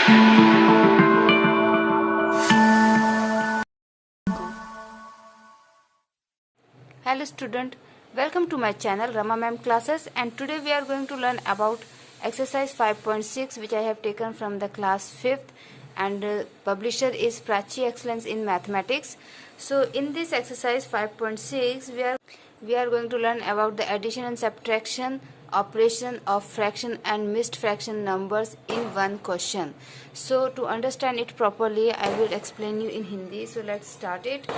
Hello student, welcome to my channel Rama Ma'am Classes, and today we are going to learn about exercise 5.6 which I have taken from the class 5th, and publisher is Prachi Excellence in Mathematics. So in this exercise 5.6 we are going to learn about the addition and subtraction operation of fraction and mixed fraction numbers in one question. So to understand it properly I will explain you in Hindi. So let's start it.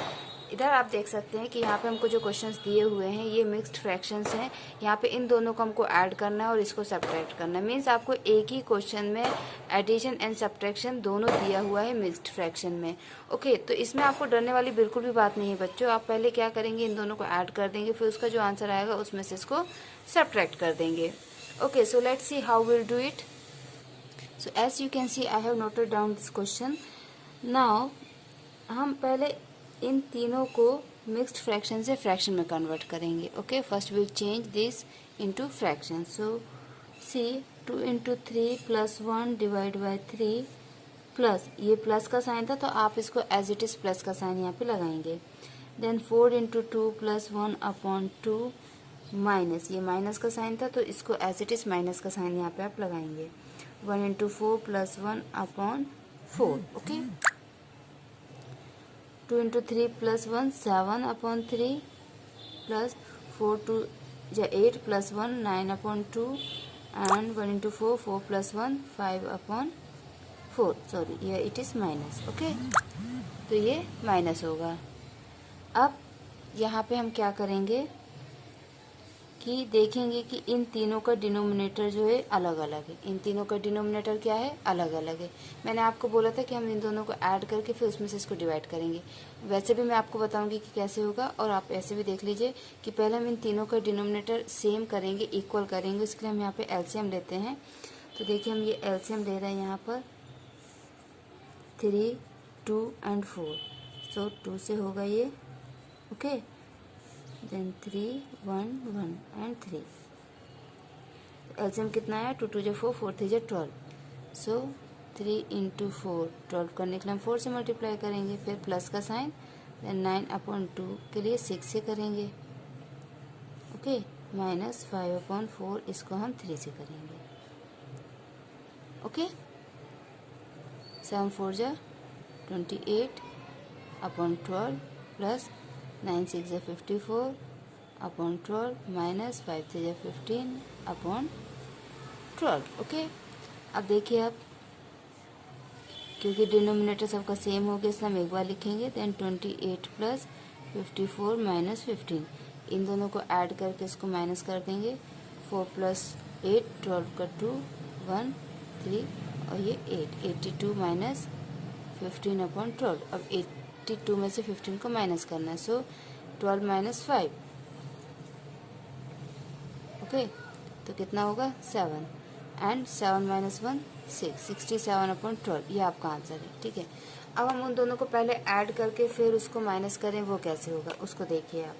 इधर आप देख सकते हैं कि यहाँ पे हमको जो क्वेश्चंस दिए हुए हैं ये मिक्स्ड फ्रैक्शंस हैं। यहाँ पे इन दोनों को हमको ऐड करना है और इसको सब्ट्रैक्ट करना है। मीन्स आपको एक ही क्वेश्चन में एडिशन एंड सब्ट्रैक्शन दोनों दिया हुआ है मिक्स्ड फ्रैक्शन में। ओके, तो इसमें आपको डरने वाली बिल्कुल भी बात नहीं है बच्चों। आप पहले क्या करेंगे, इन दोनों को ऐड कर देंगे, फिर उसका जो आंसर आएगा उसमें से इसको सब्ट्रैक्ट कर देंगे। Okay, so let's see how will do it. So as you can see I have noted down this question. Now हम पहले इन तीनों को मिक्स्ड फ्रैक्शन से फ्रैक्शन में कन्वर्ट करेंगे। Okay, first will change this into fraction. So see 2 into 3 plus 1 divide by 3 plus, ये plus का साइन था तो आप इसको एज इट इज़ प्लस का साइन यहाँ पे लगाएंगे। Then 4 into 2 plus 1 upon 2 minus, ये माइनस का साइन था तो इसको एज इट इज़ माइनस का साइन यहाँ पे आप लगाएंगे। 1 into 4 plus 1 upon 4। Okay, 2 into 3 plus 1 7 upon 3 plus 4 2 8 plus 1 9 upon 2 and 1 into 4 4 plus 1 5 upon 4। Sorry, ये इट इज़ माइनस। ओके, तो ये माइनस होगा। अब यहाँ पे हम क्या करेंगे कि देखेंगे कि इन तीनों का डिनोमिनेटर जो है अलग अलग है। इन तीनों का डिनोमिनेटर क्या है, अलग अलग है। मैंने आपको बोला था कि हम इन दोनों को ऐड करके फिर उसमें से इसको डिवाइड करेंगे। वैसे भी मैं आपको बताऊंगी कि कैसे होगा, और आप ऐसे भी देख लीजिए कि पहले हम इन तीनों का डिनोमिनेटर सेम करेंगे, इक्वल करेंगे। इसके लिए हम यहाँ पे एलसीएम लेते हैं। तो देखिए हम ये एलसीएम ले रहे हैं यहाँ पर 3 2 एंड 4। सो 2 से होगा ये। Okay, then 3 1 1 and 3। एलसीएम कितना है, 2 2 जा 4 4 3 जा 12। सो 3 इंटू 4 12 करने के लिए हम 4 से मल्टीप्लाई करेंगे, फिर प्लस का साइन, देन 9 अपॉन 2 के लिए 6 से करेंगे। ओके, माइनस 5 अपॉन 4 इसको हम 3 से करेंगे। ओके, 7 4 जा 28 अपॉन 12 प्लस 9 6 जा 54 अपॉन 12 माइनस 5 3 जा 15 अपॉन 12। ओके, अब देखिए आप, क्योंकि डिनोमिनेटर सबका सेम हो गया इसलिए हम एक बार लिखेंगे। देन 28 प्लस 54 माइनस 15, इन दोनों को ऐड करके इसको माइनस कर देंगे। 4 प्लस 8 12 का 2 1 3 और ये 8 82 माइनस 15 अपॉन 12। अब 82 में से 15 को माइनस करना है। सो 12 माइनस 5। ओके, तो कितना होगा 7 एंड 7 माइनस 1 6 67 अपॉन 12। ये आपका आंसर है। ठीक है, अब हम उन दोनों को पहले ऐड करके फिर उसको माइनस करें, वो कैसे होगा उसको देखिए आप।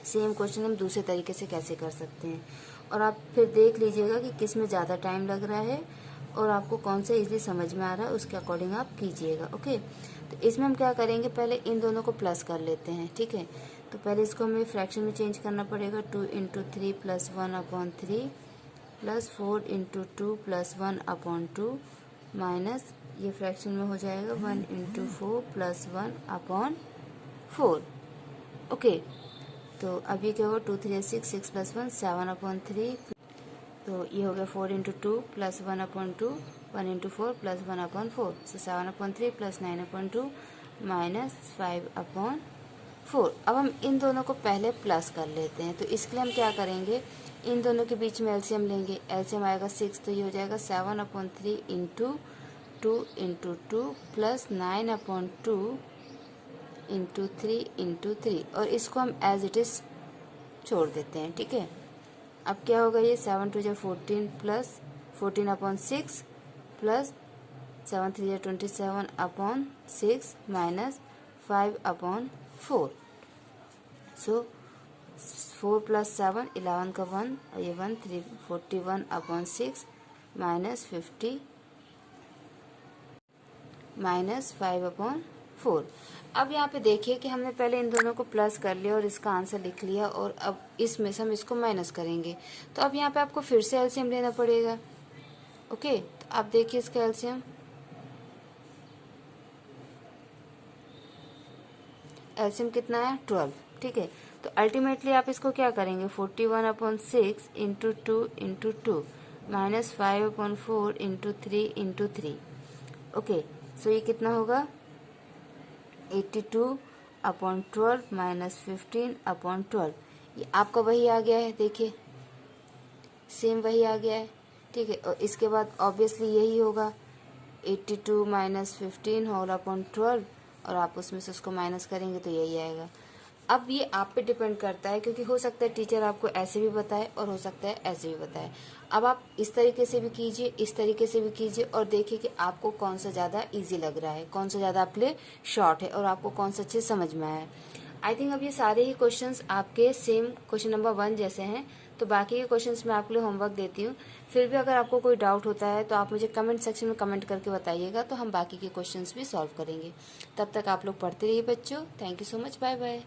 सेम क्वेश्चन हम दूसरे तरीके से कैसे कर सकते हैं, और आप फिर देख लीजिएगा कि किस में ज़्यादा टाइम लग रहा है और आपको कौन सा इजीली समझ में आ रहा है, उसके अकॉर्डिंग आप कीजिएगा। ओके, तो इसमें हम क्या करेंगे, पहले इन दोनों को प्लस कर लेते हैं। ठीक है, तो पहले इसको हमें फ्रैक्शन में चेंज करना पड़ेगा। 2 into 3 plus 1 upon 3 plus 4 into 2 plus 1 upon 2 minus, ये फ्रैक्शन में हो जाएगा 1 इंटू 4 प्लस 1 अपॉन 4। ओके, तो अब ये क्या होगा, 2 3 6 6 प्लस 1 7 अपॉन 3। तो ये हो गया 4 into 2 plus 1 upon 2 1 into 4 plus 1 upon 4। सो 7 upon 3 plus 9 upon 2 minus 5 upon 4। अब हम इन दोनों को पहले प्लस कर लेते हैं। तो इसके लिए हम क्या करेंगे, इन दोनों के बीच में एलसीएम लेंगे। एलसीएम आएगा 6, तो ये हो जाएगा 7 upon 3 into 2 into 2 plus 9 upon 2 into 3 into 3, और इसको हम एज इट इज़ छोड़ देते हैं। ठीक है, अब क्या होगा, ये 7 2 जा 14 प्लस 14 अपॉन 6 प्लस 7 3 जा 27 अपॉन 6 माइनस 5 अपॉन 4। सो 4 प्लस 7 11 का 1 और ये 1 3 41 अपॉन 6 माइनस 50 माइनस 5/4। अब यहाँ पे देखिए कि हमने पहले इन दोनों को प्लस कर लिया और इसका आंसर लिख लिया, और अब इसमें से हम इसको माइनस करेंगे। तो अब यहाँ पे आपको फिर से एलसीएम लेना पड़ेगा। ओके, तो आप देखिए इसका एलसीएम कितना है, 12। ठीक है, तो अल्टीमेटली आप इसको क्या करेंगे, 41/6 into 2 into 2 minus 5/4 into 3 into 3। Okay, so ये कितना होगा, 82/12 माइनस 15/12। ये आपका वही आ गया है, देखिए सेम वही आ गया है। ठीक है, और इसके बाद ऑब्वियसली यही होगा, 82 माइनस 15 होल अपॉन 12, और आप उसमें से उसको माइनस करेंगे तो यही आएगा। अब ये आप पे डिपेंड करता है, क्योंकि हो सकता है टीचर आपको ऐसे भी बताए और हो सकता है ऐसे भी बताए। अब आप इस तरीके से भी कीजिए, इस तरीके से भी कीजिए, और देखिए कि आपको कौन सा ज़्यादा इजी लग रहा है, कौन सा ज़्यादा आपके लिए शॉर्ट है, और आपको कौन सा अच्छे समझ में आया है। आई थिंक अब ये सारे ही क्वेश्चंस आपके सेम क्वेश्चन नंबर 1 जैसे हैं, तो बाकी के क्वेश्चंस मैं आपके लिए होमवर्क देती हूँ। फिर भी अगर आपको कोई डाउट होता है तो आप मुझे कमेंट सेक्शन में कमेंट करके बताइएगा, तो हम बाकी के क्वेश्चंस भी सॉल्व करेंगे। तब तक आप लोग पढ़ते रहिए बच्चों। Thank you so much, bye bye.